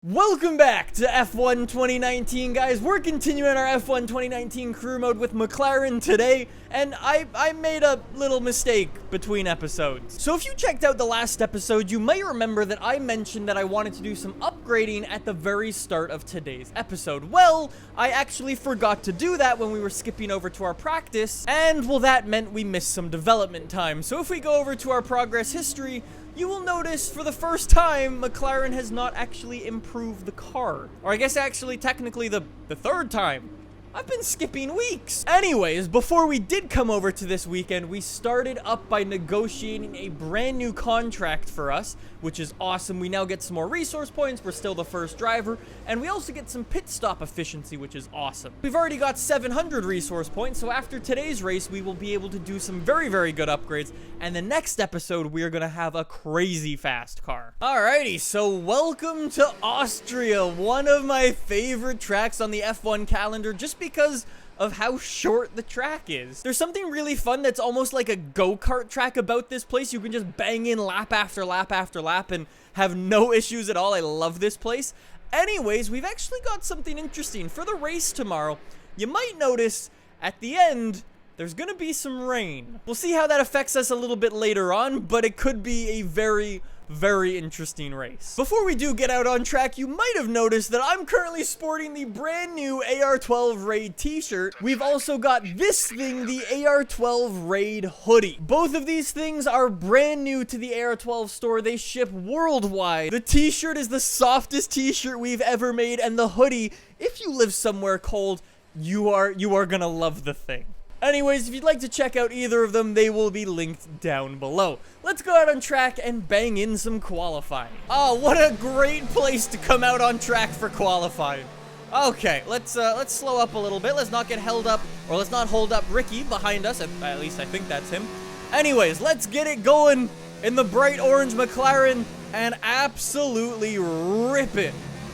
Welcome back to F1 2019, guys. We're continuing our F1 2019 career mode with McLaren today, and I made a little mistake between episodes. So if you checked out the last episode, you might remember that I mentioned that I wanted to do some upgrading at the very start of today's episode. Well, I actually forgot to do that when we were skipping over to our practice, and well, that meant we missed some development time. So if we go over to our progress history, you will notice for the first time, McLaren has not actually improved the car. Or I guess actually technically the third time. I've been skipping weeks. Anyways, before we did come over to this weekend, we started up by negotiating a brand new contract for us, which is awesome. We now get some more resource points. We're still the first driver, and we also get some pit stop efficiency, which is awesome. We've already got 700 resource points, so after today's race, we will be able to do some very, very good upgrades, and the next episode, we are going to have a crazy fast car. Alrighty, so welcome to Austria, one of my favorite tracks on the F1 calendar, just because of how short the track is. There's something really fun that's almost like a go-kart track about this place. You can just bang in lap after lap after lap and have no issues at all. I love this place. Anyways, we've actually got something interesting. For the race tomorrow, you might notice at the end, there's gonna be some rain. We'll see how that affects us a little bit later on, but it could be a very interesting race. Before we do get out on track, you might have noticed that I'm currently sporting the brand new AR12 Raid t-shirt. We've also got this thing, the AR12 Raid hoodie. Both of these things are brand new to the AR12 store. They ship worldwide. The t-shirt is the softest t-shirt we've ever made, and the hoodie, if you live somewhere cold, you are gonna love the thing. Anyways, if you'd like to check out either of them, they will be linked down below. Let's go out on track and bang in some qualifying. Oh, what a great place to come out on track for qualifying. Okay, let's slow up a little bit. Let's not get held up, or let's not hold up Ricky behind us. At least I think that's him. Anyways, let's get it going in the bright orange McLaren and absolutely rip it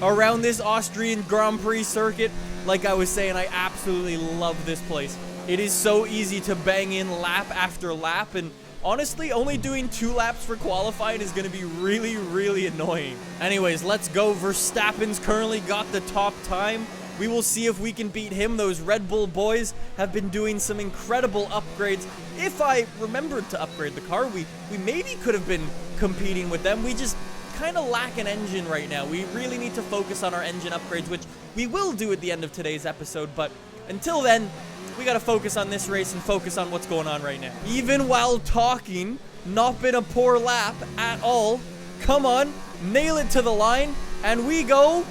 around this Austrian Grand Prix circuit. Like I was saying, I absolutely love this place. It is so easy to bang in lap after lap, and honestly, only doing 2 laps for qualifying is going to be really annoying. Anyways, let's go. Verstappen's currently got the top time. We will see if we can beat him. Those Red Bull boys have been doing some incredible upgrades. If I remembered to upgrade the car, we maybe could have been competing with them. We just kind of lack an engine right now. We really need to focus on our engine upgrades, which we will do at the end of today's episode, but until then, we gotta focus on this race and focus on what's going on right now. Even while talking, not been a poor lap at all. Come on, nail it to the line, and we go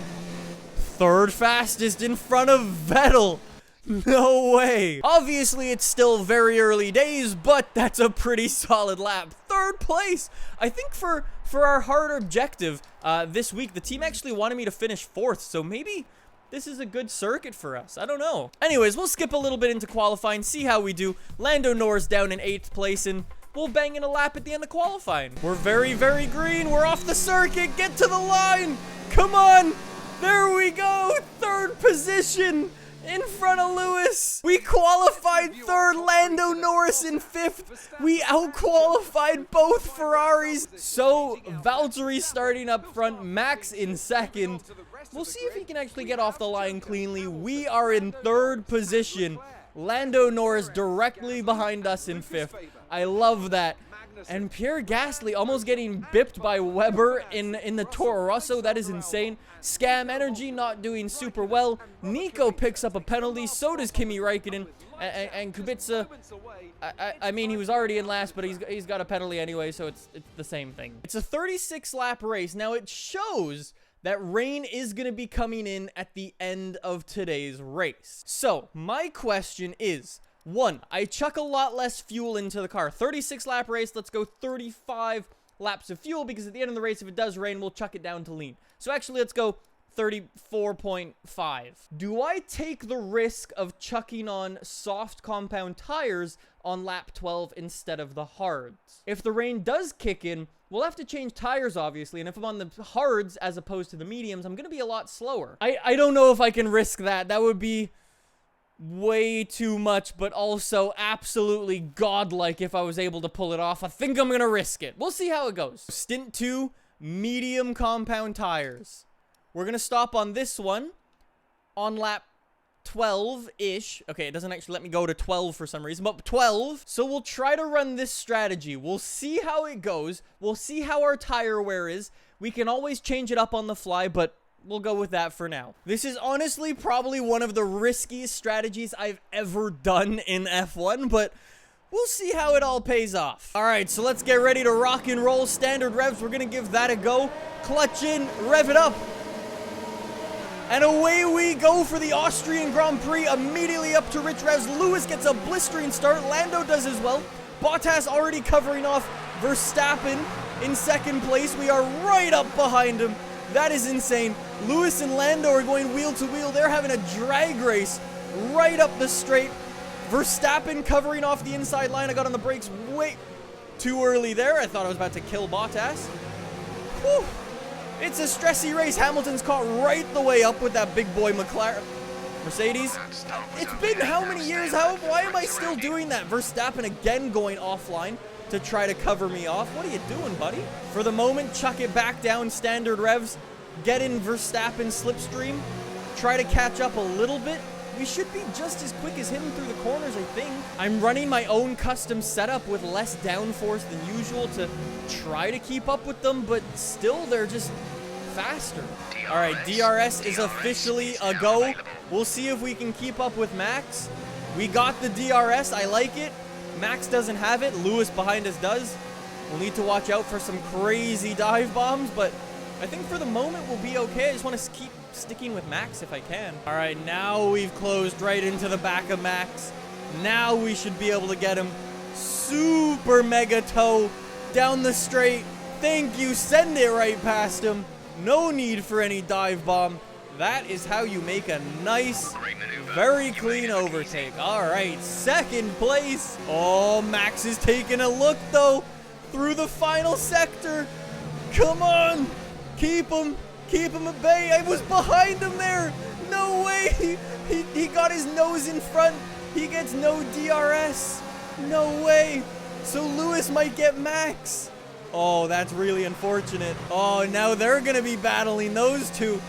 third fastest in front of Vettel. No way. Obviously, it's still very early days, but that's a pretty solid lap. Third place. I think for our hard objective this week, the team actually wanted me to finish 4th, so maybe this is a good circuit for us. I don't know. Anyways, we'll skip a little bit into qualifying, see how we do. Lando Norris down in 8th place, and we'll bang in a lap at the end of qualifying. We're very green. We're off the circuit. Get to the line. Come on. There we go. 3rd position in front of Lewis. We qualified 3rd, Lando Norris in 5th. We out-qualified both Ferraris. So, Valtteri starting up front, Max in 2nd. We'll see if he can actually get off the line cleanly. We are in 3rd position. Lando Norris directly behind us in 5th. I love that. And Pierre Gasly almost getting bipped by Weber in the Toro Rosso. That is insane. Scam Energy not doing super well. Nico picks up a penalty. So does Kimi Räikkönen. And Kubica, I mean, he was already in last, but he's got a penalty anyway, so it's the same thing. It's a 36-lap race. Now, it shows that rain is going to be coming in at the end of today's race. So, my question is, 1, I chuck a lot less fuel into the car. 36-lap race, let's go 35 laps of fuel, because at the end of the race, if it does rain, we'll chuck it down to lean. So actually, let's go 34.5. Do I take the risk of chucking on soft compound tires on lap 12 instead of the hards? If the rain does kick in, we'll have to change tires, obviously, and if I'm on the hards as opposed to the mediums, I'm going to be a lot slower. I don't know if I can risk that. That would be way too much, but also absolutely godlike if I was able to pull it off. I think I'm going to risk it. We'll see how it goes. Stint 2, medium compound tires. We're going to stop on this one on lap 12-ish. Okay, it doesn't actually let me go to 12 for some reason, but 12. So we'll try to run this strategy. We'll see how it goes. We'll see how our tire wear is. We can always change it up on the fly, but we'll go with that for now. This is honestly probably one of the riskiest strategies I've ever done in F1, but we'll see how it all pays off. All right, so let's get ready to rock and roll. Standard revs, we're gonna give that a go. Clutch in, rev it up. And away we go for the Austrian Grand Prix, immediately up to rich revs. Lewis gets a blistering start. Lando does as well. Bottas already covering off Verstappen in second place. We are right up behind him. That is insane. Lewis and Lando are going wheel to wheel. They're having a drag race right up the straight. Verstappen covering off the inside line. I got on the brakes way too early there. I thought I was about to kill Bottas. Whew. It's a stressy race. Hamilton's caught right the way up with that big boy Mercedes. It's been how many years? Why am I still doing that? Verstappen again going offline to try to cover me off. What are you doing, buddy? For the moment, chuck it back down, standard revs. Get in Verstappen's slipstream. Try to catch up a little bit. We should be just as quick as him through the corners, I think. I'm running my own custom setup with less downforce than usual to try to keep up with them, but still, they're just faster. All right, DRS is officially a go. We'll see if we can keep up with Max. We got the DRS. I like it. Max doesn't have it. Lewis behind us does. We'll need to watch out for some crazy dive bombs, but I think for the moment we'll be okay. I just want to keep sticking with Max if I can. All right, now we've closed right into the back of Max. Now we should be able to get him. Super mega toe down the straight. Thank you. Send it right past him. No need for any dive bomb. That is how you make a nice, very clean overtake. All right, second place. Oh, Max is taking a look, though, through the final sector. Come on. Keep him at bay. I was behind him there. No way. He got his nose in front. He gets no DRS. No way. So Lewis might get Max. Oh, that's really unfortunate. Oh, now they're going to be battling those two.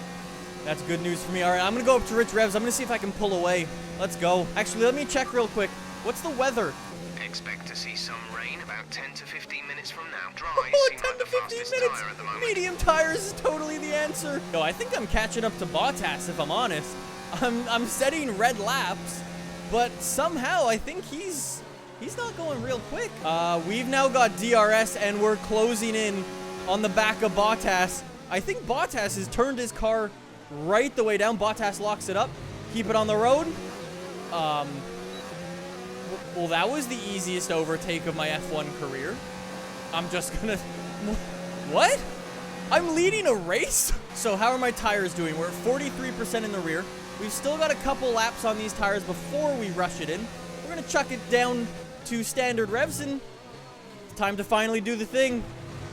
That's good news for me. All right, I'm going to go up to rich revs. I'm going to see if I can pull away. Let's go. Actually, let me check real quick. What's the weather? Expect to see some rain about 10 to 15 minutes from now. Dry, oh, 10 to 15 minutes. Medium tires is totally the answer. Yo, I think I'm catching up to Bottas, if I'm honest. I'm setting red laps, but somehow I think he's not going real quick. We've now got DRS, and we're closing in on the back of Bottas. I think Bottas has turned his car right the way down. Bottas locks it up. Keep it on the road. Well, that was the easiest overtake of my F1 career. I'm just gonna... What? I'm leading a race? So how are my tires doing? We're at 43% in the rear. We've still got a couple laps on these tires before we rush it in. We're gonna chuck it down to standard revs, and it's time to finally do the thing.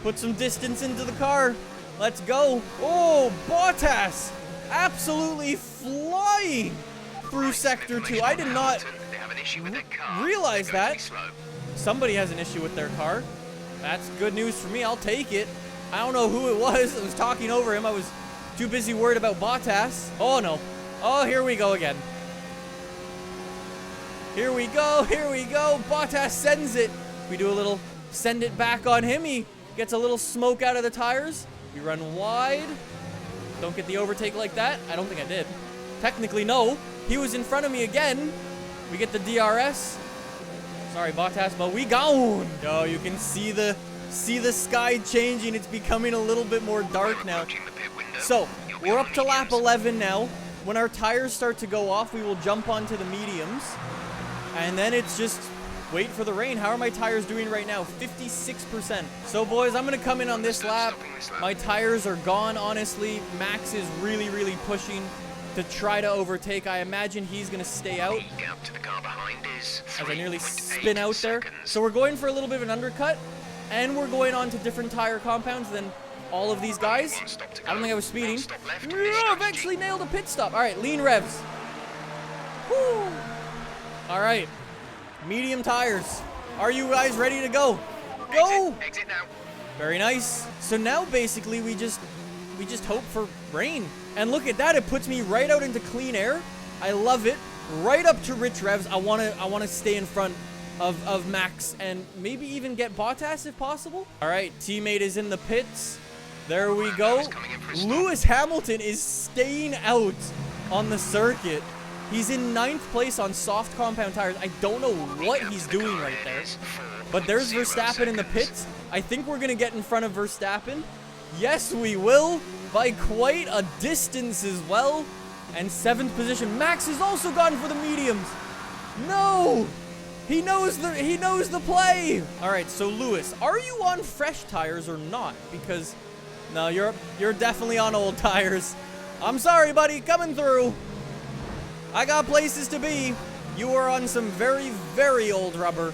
Put some distance into the car. Let's go. Oh, Bottas absolutely flying through sector 2. I did not realize that. Somebody has an issue with their car. That's good news for me. I'll take it. I don't know who it was. I was talking over him. I was too busy worried about Bottas. Oh, no. Oh, here we go again. Here we go. Here we go. Bottas sends it. We do a little send it back on him. He gets a little smoke out of the tires. We run wide. Don't get the overtake like that. I don't think I did. Technically, no. He was in front of me again. We get the DRS. Sorry, Bottas, but we gone. Oh, you can see the sky changing. It's becoming a little bit more dark now. So, we're up to lap 11 now. When our tires start to go off, we will jump onto the mediums. And then it's just wait for the rain. How are my tires doing right now? 56%. So, boys, I'm going to come in on this lap. My tires are gone, honestly. Max is really, really pushing to try to overtake. I imagine he's going to stay out. As I nearly spin out there. So we're going for a little bit of an undercut. And we're going on to different tire compounds than all of these guys. I don't think I was speeding. Eventually nailed a pit stop. All right, lean revs. Woo. All right. Medium tires. Are you guys ready to go? Go! Exit now. Very nice. So now basically we just hope for rain. And look at that. It puts me right out into clean air. I love it. Right up to rich revs. I want to stay in front of Max and maybe even get Bottas if possible. All right, teammate is in the pits. There we go. Lewis Hamilton is staying out on the circuit. He's in 9th place on soft compound tires. I don't know what he's doing right there. But there's Verstappen in the pits. I think we're going to get in front of Verstappen. Yes, we will. By quite a distance as well. And 7th position. Max has also gone for the mediums. No! He knows the play. All right, so Lewis, are you on fresh tires or not? Because no, you're definitely on old tires. I'm sorry, buddy, coming through. I got places to be. You are on some very, very old rubber,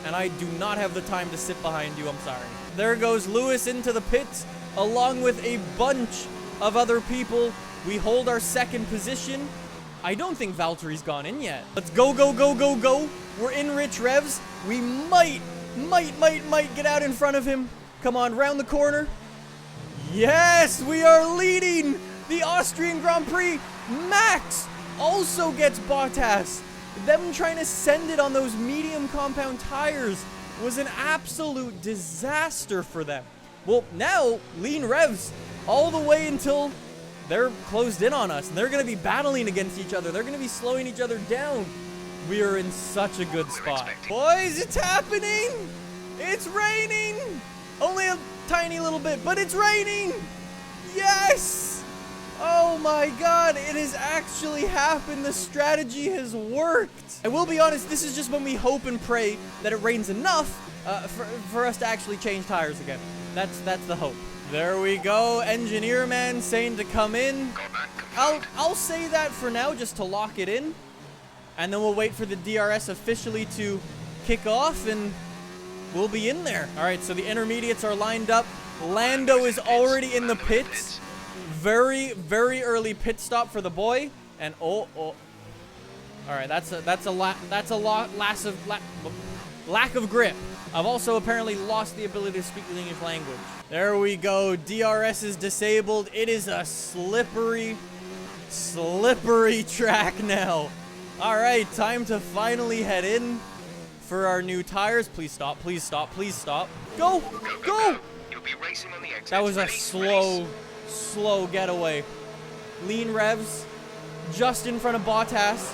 and I do not have the time to sit behind you. I'm sorry. There goes Lewis into the pits, along with a bunch of other people. We hold our 2nd position. I don't think Valtteri's gone in yet. Let's go, go, go, go, go. We're in rich revs. We might get out in front of him. Come on, round the corner. Yes, we are leading the Austrian Grand Prix. Max also gets Bottas. Them trying to send it on those medium compound tires was an absolute disaster for them. Well, now lean revs all the way until they're closed in on us, and they're going to be battling against each other. They're going to be slowing each other down. We are in such a good spot. Boys, it's happening. It's raining. Only a tiny little bit, but it's raining. Yes. Oh my God, it has actually happened. The strategy has worked. I will be honest, this is just when we hope and pray that it rains enough for us to actually change tires again. That's the hope. There we go. Engineer man saying to come in. I'll say that for now just to lock it in. And then we'll wait for the DRS officially to kick off and we'll be in there. All right, so the intermediates are lined up. Lando is already in the pits. Very, very early pit stop for the boy. And oh. All right, that's a lack of grip. I've also apparently lost the ability to speak the English language. There we go. DRS is disabled. It is a slippery track now. All right, time to finally head in for our new tires. Please stop. Please stop. Please stop. Go. Go. You'll be racing on the exit. That was a slow getaway. Lean revs just in front of Bottas.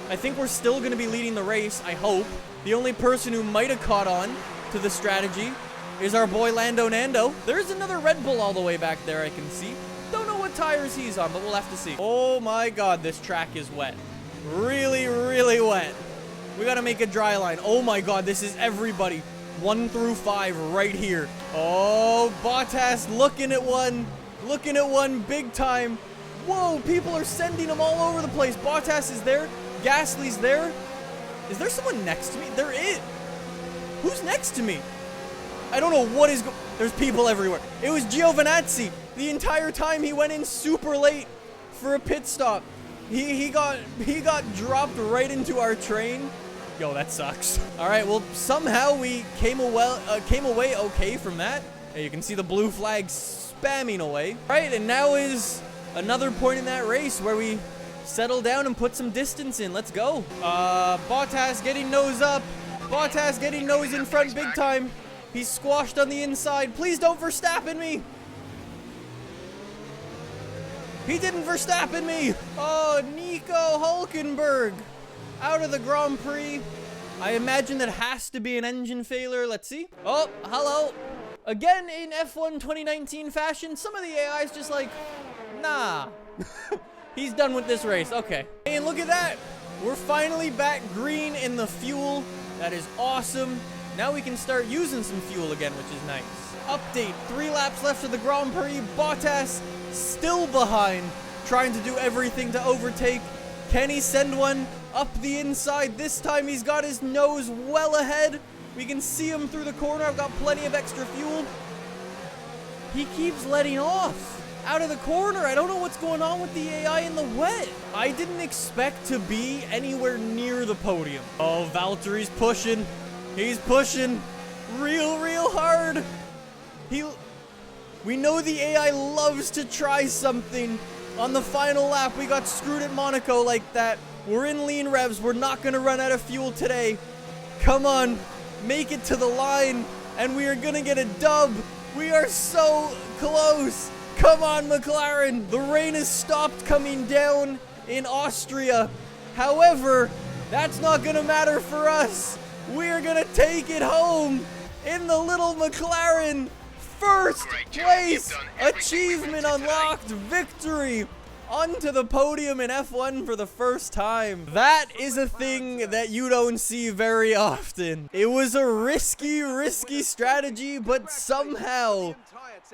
I think we're still going to be leading the race, I hope. The only person who might have caught on to the strategy is our boy Lando Nando. There's another Red Bull all the way back there I can see. Don't know what tires he's on, but we'll have to see. Oh my God, this track is wet. Really, really wet. We got to make a dry line. Oh my God, this is everybody. 1 through 5 right here. Oh, Bottas looking at one. Looking at one big time. Whoa, people are sending them all over the place. Bottas is there. Gasly's there. Is there someone next to me? There is. Who's next to me? I don't know what is going. There's people everywhere. It was Giovinazzi. The entire time he went in super late for a pit stop. He got dropped right into our train. Yo, that sucks. All right, well, somehow we came away okay from that. You can see the blue flag spamming away. All right, and now is another point in that race where we settle down and put some distance in. Let's go. Bottas getting nose up. Bottas getting nose in front big time. He's squashed on the inside. Please don't Verstappen me. He didn't Verstappen me. Oh, Nico Hülkenberg out of the Grand Prix. I imagine that has to be an engine failure. Let's see. Oh, hello. Again, in F1 2019 fashion, some of the AI is just like, nah. He's done with this race. Okay. Hey, and look at that. We're finally back green in the fuel. That is awesome. Now we can start using some fuel again, which is nice. Update. 3 laps left of the Grand Prix. Bottas still behind, trying to do everything to overtake. Can he send one up the inside? This time he's got his nose well ahead. We can see him through the corner. I've got plenty of extra fuel. He keeps letting off out of the corner. I don't know what's going on with the AI in the wet. I didn't expect to be anywhere near the podium. Oh, Valtteri's pushing. He's pushing real hard. We know the AI loves to try something. On the final lap, we got screwed at Monaco like that. We're in lean revs. We're not going to run out of fuel today. Come on, make it to the line, and we are going to get a dub. We are so close. Come on, McLaren. The rain has stopped coming down in Austria. However, that's not going to matter for us. We are going to take it home in the little McLaren. First place achievement unlocked, victory. Onto the podium in F1 for the first time. That is a thing that you don't see very often. It was a risky strategy, but somehow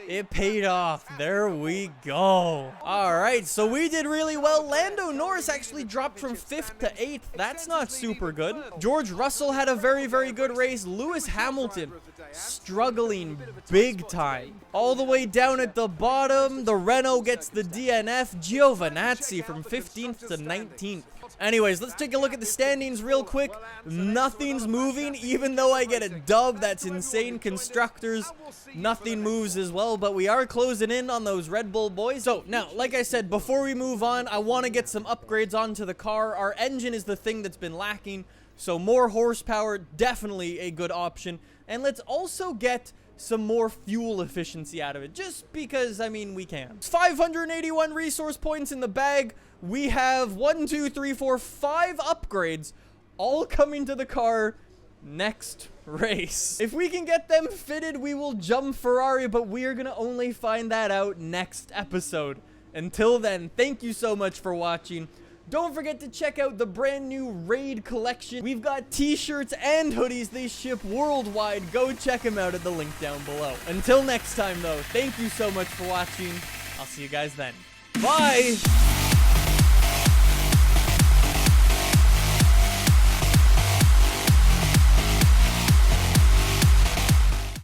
it paid off. There we go. All right, so we did really well. Lando Norris actually dropped from 5th to 8th. That's not super good. George Russell had a very good race. Lewis Hamilton struggling big time. All the way down at the bottom, the Renault gets the DNF. Giovinazzi from 15th to 19th. Anyways, let's take a look at the standings real quick. Nothing's moving, even though I get a dub. That's insane. Constructors, nothing moves as well, but we are closing in on those Red Bull boys. So now, like I said, before we move on, I want to get some upgrades onto the car. Our engine is the thing that's been lacking, so more horsepower, definitely a good option. And let's also get some more fuel efficiency out of it, just because, I mean, we can. 581 resource points in the bag. We have 1, 2, 3, 4, 5 upgrades all coming to the car next race. If we can get them fitted, we will jump Ferrari, but we are gonna only find that out next episode. Until then, thank you so much for watching. Don't forget to check out the brand new Raid collection. We've got t-shirts and hoodies. They ship worldwide. Go check them out at the link down below. Until next time, though, thank you so much for watching. I'll see you guys then. Bye!